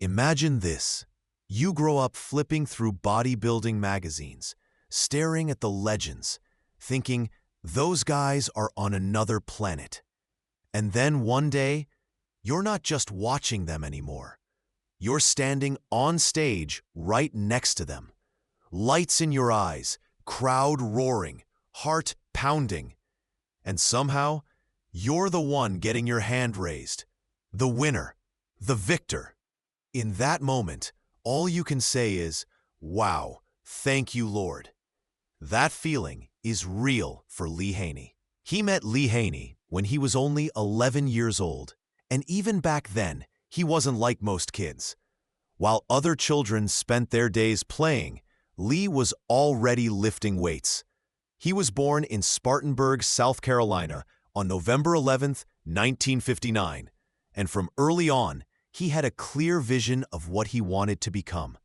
Imagine this. You grow up flipping through bodybuilding magazines, staring at the legends, thinking, those guys are on another planet. And then one day, you're not just watching them anymore. You're standing on stage right next to them. Lights in your eyes, crowd roaring, heart pounding. And somehow, you're the one getting your hand raised. The winner, the victor. In that moment, all you can say is, wow, thank you, Lord. That feeling is real for Lee Haney. He met Lee Haney when he was only 11 years old, and even back then, he wasn't like most kids. While other children spent their days playing, Lee was already lifting weights. He was born in Spartanburg, South Carolina, on November 11, 1959, and from early on, he had a clear vision of what he wanted to become.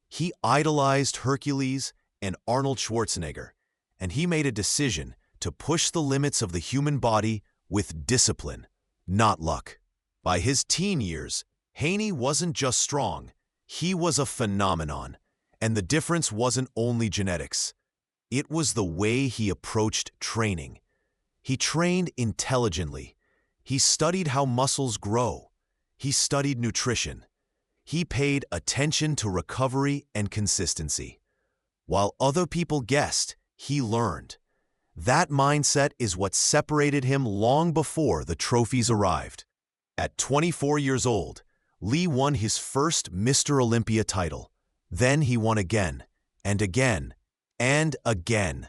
He idolized Hercules and Arnold Schwarzenegger, and he made a decision to push the limits of the human body with discipline, not luck. By his teen years, Haney wasn't just strong, he was a phenomenon, and the difference wasn't only genetics. It was the way he approached training. He trained intelligently. He studied how muscles grow. He studied nutrition. He paid attention to recovery and consistency. While other people guessed, he learned. That mindset is what separated him long before the trophies arrived. At 24 years old, Lee won his first Mr. Olympia title. Then he won again, and again, and again.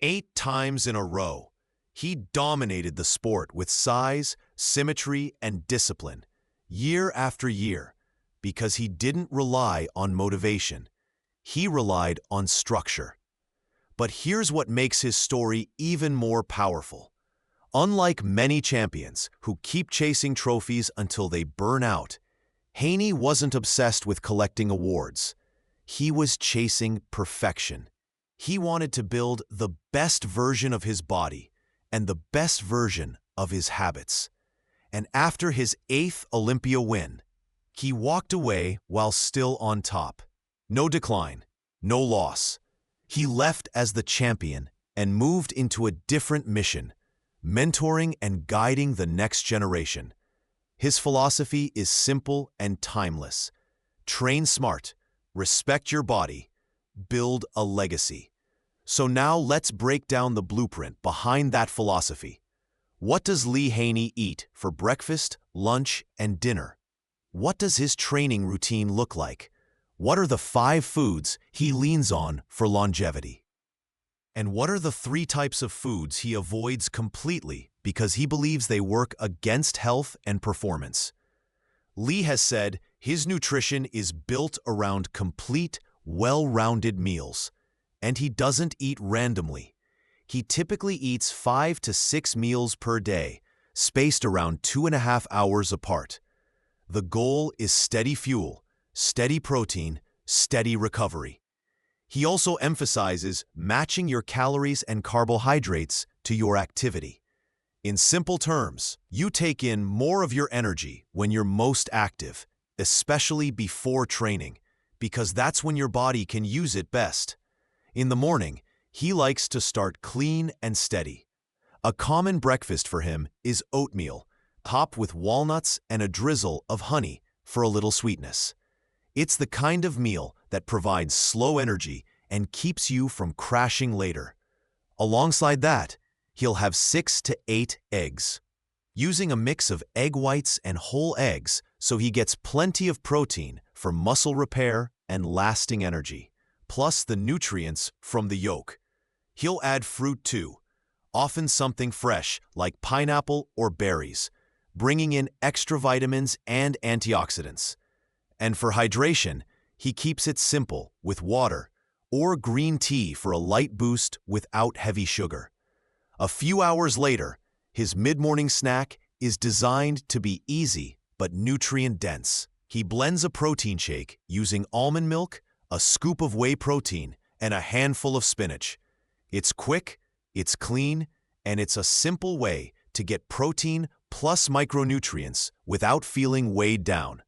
8 times in a row, he dominated the sport with size, symmetry, and discipline, year after year, because he didn't rely on motivation. He relied on structure. But here's what makes his story even more powerful. Unlike many champions who keep chasing trophies until they burn out, Haney wasn't obsessed with collecting awards. He was chasing perfection. He wanted to build the best version of his body and the best version of his habits. And after his 8th Olympia win, he walked away while still on top. No decline, no loss. He left as the champion and moved into a different mission, mentoring and guiding the next generation. His philosophy is simple and timeless. Train smart, respect your body, build a legacy. So now let's break down the blueprint behind that philosophy. What does Lee Haney eat for breakfast, lunch, and dinner? What does his training routine look like? What are the 5 foods he leans on for longevity? And what are the 3 types of foods he avoids completely because he believes they work against health and performance? Lee has said his nutrition is built around complete, well-rounded meals, and he doesn't eat randomly. He typically eats 5 to 6 meals per day, spaced around 2.5 hours apart. The goal is steady fuel, steady protein, steady recovery. He also emphasizes matching your calories and carbohydrates to your activity. In simple terms, you take in more of your energy when you're most active, especially before training, because that's when your body can use it best. In the morning, he likes to start clean and steady. A common breakfast for him is oatmeal, topped with walnuts and a drizzle of honey for a little sweetness. It's the kind of meal that provides slow energy and keeps you from crashing later. Alongside that, he'll have 6 to 8 eggs, using a mix of egg whites and whole eggs so he gets plenty of protein for muscle repair and lasting energy, plus the nutrients from the yolk. He'll add fruit too, often something fresh like pineapple or berries, bringing in extra vitamins and antioxidants. And for hydration, he keeps it simple with water or green tea for a light boost without heavy sugar. A few hours later, his mid-morning snack is designed to be easy but nutrient-dense. He blends a protein shake using almond milk, a scoop of whey protein, and a handful of spinach. It's quick, it's clean, and it's a simple way to get protein plus micronutrients without feeling weighed down.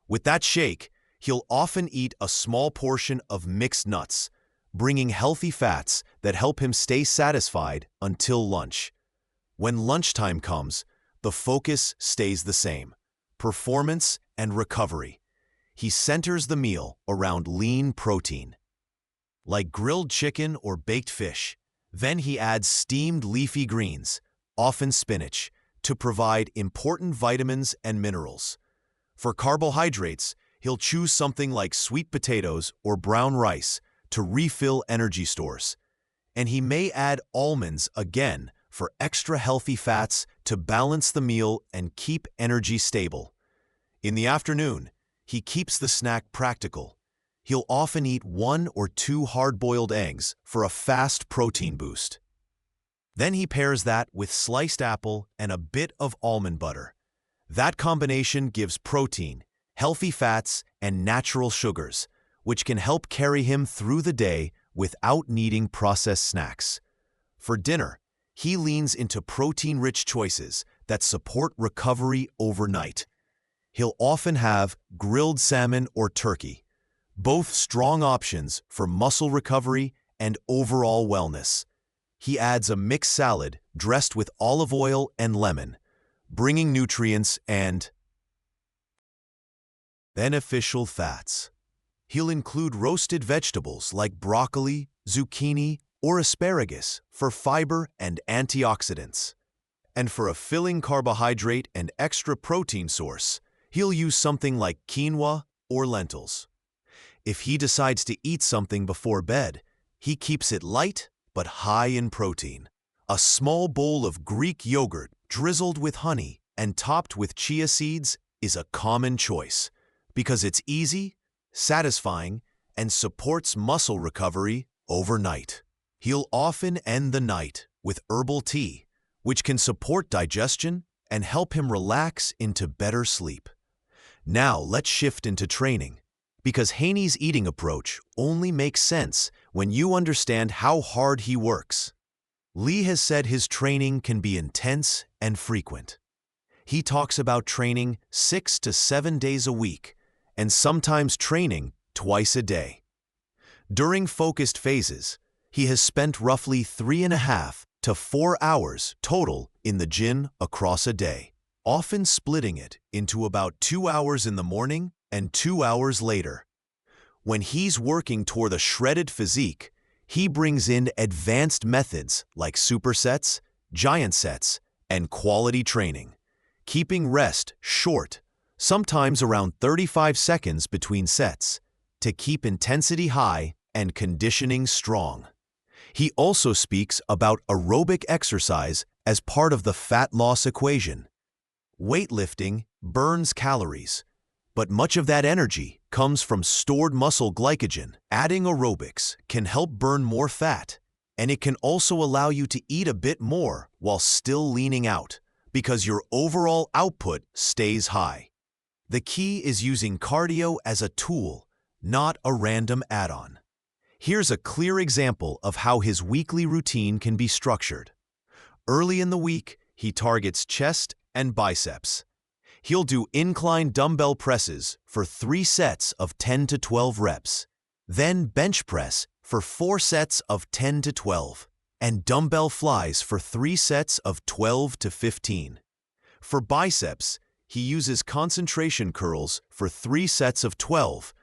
With that shake, he'll often eat a small portion of mixed nuts, bringing healthy fats that help him stay satisfied until lunch. When lunchtime comes, the focus stays the same: performance and recovery. He centers the meal around lean protein, like grilled chicken or baked fish. Then he adds steamed leafy greens, often spinach, to provide important vitamins and minerals. For carbohydrates, he'll choose something like sweet potatoes or brown rice to refill energy stores. And he may add almonds again for extra healthy fats to balance the meal and keep energy stable. In the afternoon, he keeps the snack practical. He'll often eat 1 or 2 hard-boiled eggs for a fast protein boost. Then he pairs that with sliced apple and a bit of almond butter. That combination gives protein, healthy fats, and natural sugars, which can help carry him through the day without needing processed snacks. For dinner, he leans into protein-rich choices that support recovery overnight. He'll often have grilled salmon or turkey, both strong options for muscle recovery and overall wellness. He adds a mixed salad dressed with olive oil and lemon, bringing nutrients and beneficial fats. He'll include roasted vegetables like broccoli, zucchini, or asparagus for fiber and antioxidants. And for a filling carbohydrate and extra protein source, he'll use something like quinoa or lentils. If he decides to eat something before bed, he keeps it light but high in protein. A small bowl of Greek yogurt drizzled with honey and topped with chia seeds is a common choice because it's easy, satisfying, and supports muscle recovery overnight. He'll often end the night with herbal tea, which can support digestion and help him relax into better sleep. Now let's shift into training, because Haney's eating approach only makes sense when you understand how hard he works. Lee has said his training can be intense and frequent. He talks about training 6 to 7 days a week, and sometimes training twice a day. During focused phases, he has spent roughly 3.5 to 4 hours total in the gym across a day, often splitting it into about 2 hours in the morning and 2 hours later. When he's working toward a shredded physique, he brings in advanced methods like supersets, giant sets, and quality training, keeping rest short, sometimes around 35 seconds between sets, to keep intensity high and conditioning strong. He also speaks about aerobic exercise as part of the fat loss equation. Weightlifting burns calories, but much of that energy comes from stored muscle glycogen. Adding aerobics can help burn more fat, and it can also allow you to eat a bit more while still leaning out, because your overall output stays high. The key is using cardio as a tool, not a random add-on. Here's a clear example of how his weekly routine can be structured. Early in the week, he targets chest and biceps. He'll do incline dumbbell presses for 3 sets of 10 to 12 reps, then bench press for 4 sets of 10 to 12, and dumbbell flies for 3 sets of 12 to 15. For biceps, he uses concentration curls for 3 sets of 12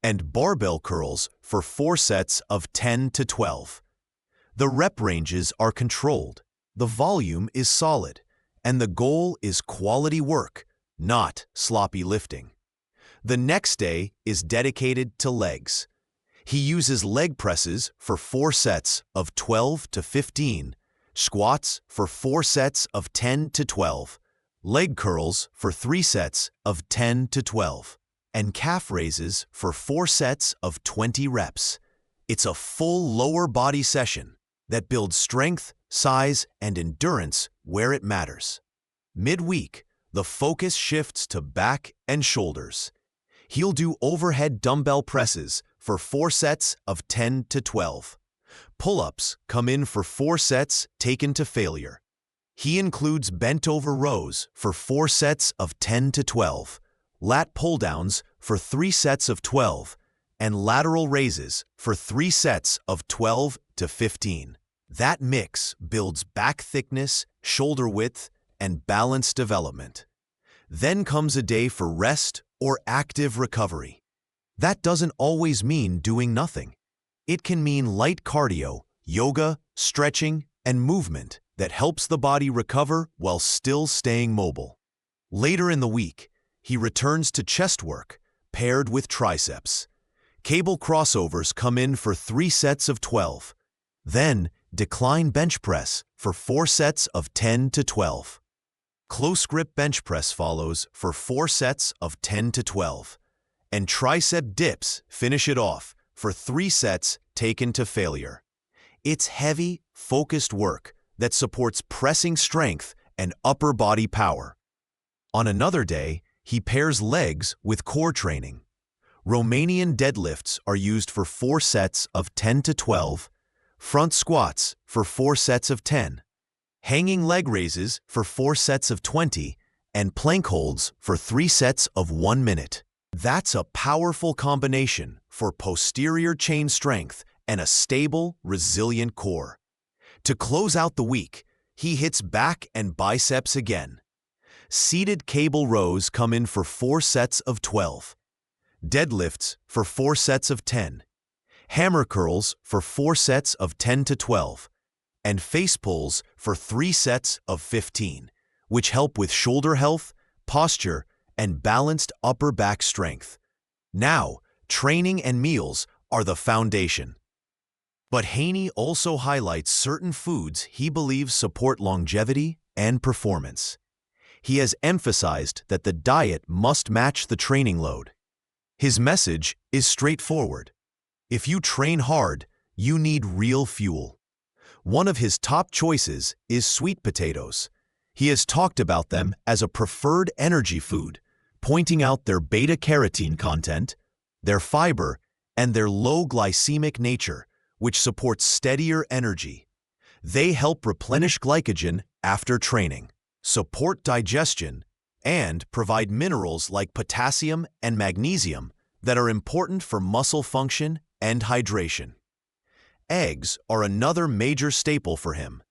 and barbell curls for 4 sets of 10 to 12. The rep ranges are controlled, the volume is solid, and the goal is quality work, not sloppy lifting. The next day is dedicated to legs. He uses leg presses for 4 sets of 12 to 15, squats for 4 sets of 10 to 12, leg curls for 3 sets of 10 to 12, and calf raises for 4 sets of 20 reps. It's a full lower body session that builds strength, size, and endurance where it matters. Midweek, the focus shifts to back and shoulders. He'll do overhead dumbbell presses for 4 sets of 10 to 12. Pull-ups come in for 4 sets taken to failure. He includes bent-over rows for 4 sets of 10 to 12, lat pull-downs for 3 sets of 12, and lateral raises for 3 sets of 12 to 15. That mix builds back thickness, shoulder width, and balance development. Then comes a day for rest or active recovery. That doesn't always mean doing nothing. It can mean light cardio, yoga, stretching, and movement that helps the body recover while still staying mobile. Later in the week, he returns to chest work, paired with triceps. Cable crossovers come in for 3 sets of 12. Then, decline bench press for 4 sets of 10 to 12. Close grip bench press follows for 4 sets of 10 to 12. And tricep dips finish it off for 3 sets taken to failure. It's heavy, focused work that supports pressing strength and upper body power. On another day, he pairs legs with core training. Romanian deadlifts are used for 4 sets of 10 to 12, front squats for 4 sets of 10, hanging leg raises for 4 sets of 20, and plank holds for 3 sets of 1 minute. That's a powerful combination for posterior chain strength and a stable, resilient core. To close out the week, he hits back and biceps again. Seated cable rows come in for 4 sets of 12. Deadlifts for 4 sets of 10. Hammer curls for 4 sets of 10 to 12. And face pulls for 3 sets of 15, which help with shoulder health, posture, and balanced upper back strength. Now, training and meals are the foundation. But Haney also highlights certain foods he believes support longevity and performance. He has emphasized that the diet must match the training load. His message is straightforward. If you train hard, you need real fuel. One of his top choices is sweet potatoes. He has talked about them as a preferred energy food, pointing out their beta-carotene content, their fiber, and their low glycemic nature, which supports steadier energy. They help replenish glycogen after training, support digestion, and provide minerals like potassium and magnesium that are important for muscle function and hydration. Eggs are another major staple for him.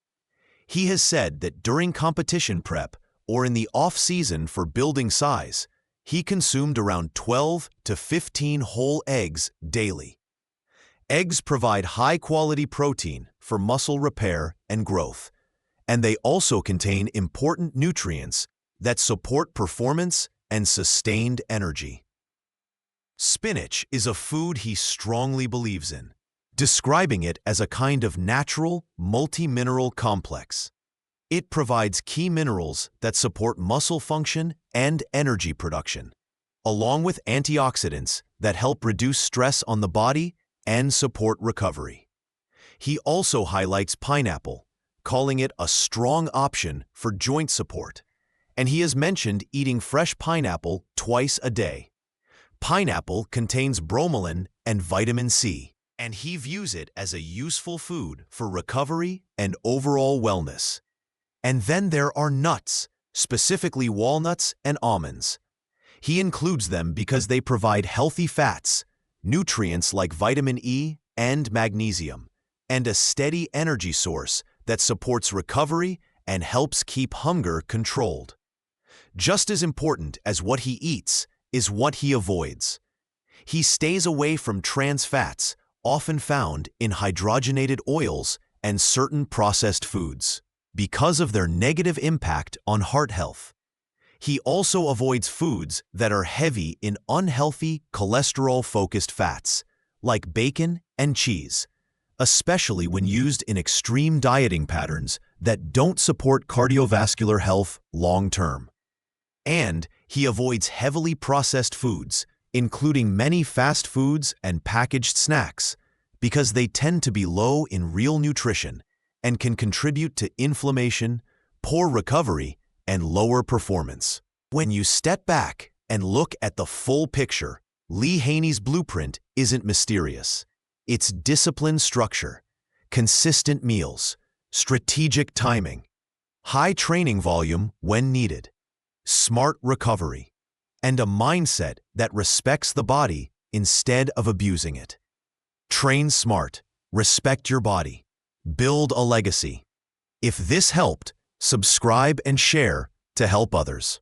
He has said that during competition prep or in the off-season for building size, he consumed around 12 to 15 whole eggs daily. Eggs provide high-quality protein for muscle repair and growth, and they also contain important nutrients that support performance and sustained energy. Spinach is a food he strongly believes in, describing it as a kind of natural, multi-mineral complex. It provides key minerals that support muscle function and energy production, along with antioxidants that help reduce stress on the body and support recovery. He also highlights pineapple, calling it a strong option for joint support, and he has mentioned eating fresh pineapple twice a day. Pineapple contains bromelain and vitamin C, and he views it as a useful food for recovery and overall wellness. And then there are nuts, specifically walnuts and almonds. He includes them because they provide healthy fats, nutrients like vitamin E and magnesium, and a steady energy source that supports recovery and helps keep hunger controlled. Just as important as what he eats is what he avoids. He stays away from trans fats, often found in hydrogenated oils and certain processed foods, because of their negative impact on heart health. He also avoids foods that are heavy in unhealthy, cholesterol-focused fats, like bacon and cheese, especially when used in extreme dieting patterns that don't support cardiovascular health long-term. And he avoids heavily processed foods, including many fast foods and packaged snacks, because they tend to be low in real nutrition and can contribute to inflammation, poor recovery, and lower performance. When you step back and look at the full picture, Lee Haney's blueprint isn't mysterious. It's disciplined structure, consistent meals, strategic timing, high training volume when needed, smart recovery, and a mindset that respects the body instead of abusing it. Train smart, respect your body, build a legacy. If this helped, subscribe and share to help others.